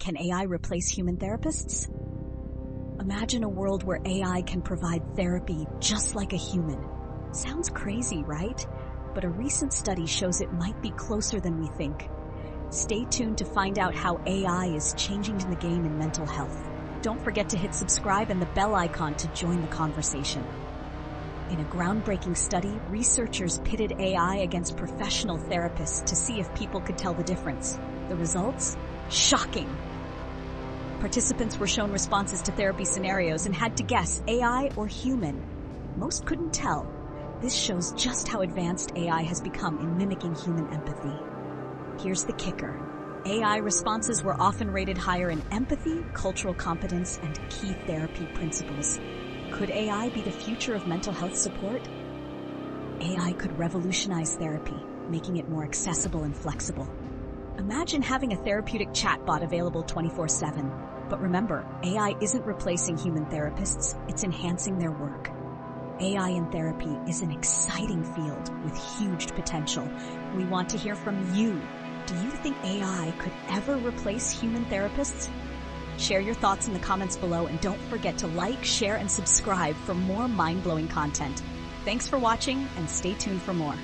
Can AI replace human therapists? Imagine a world where AI can provide therapy just like a human. Sounds crazy, right? But a recent study shows it might be closer than we think. Stay tuned to find out how AI is changing the game in mental health. Don't forget to hit subscribe and the bell icon to join the conversation. In a groundbreaking study, researchers pitted AI against professional therapists to see if people could tell the difference. The results? Shocking! Participants were shown responses to therapy scenarios and had to guess AI or human. Most couldn't tell. This shows just how advanced AI has become in mimicking human empathy. Here's the kicker. AI responses were often rated higher in empathy, cultural competence, and key therapy principles. Could AI be the future of mental health support? AI could revolutionize therapy, making it more accessible and flexible. Imagine having a therapeutic chatbot available 24/7. But remember, AI isn't replacing human therapists, it's enhancing their work. AI in therapy is an exciting field with huge potential. We want to hear from you. Do you think AI could ever replace human therapists? Share your thoughts in the comments below and don't forget to like, share, and subscribe for more mind-blowing content. Thanks for watching and stay tuned for more.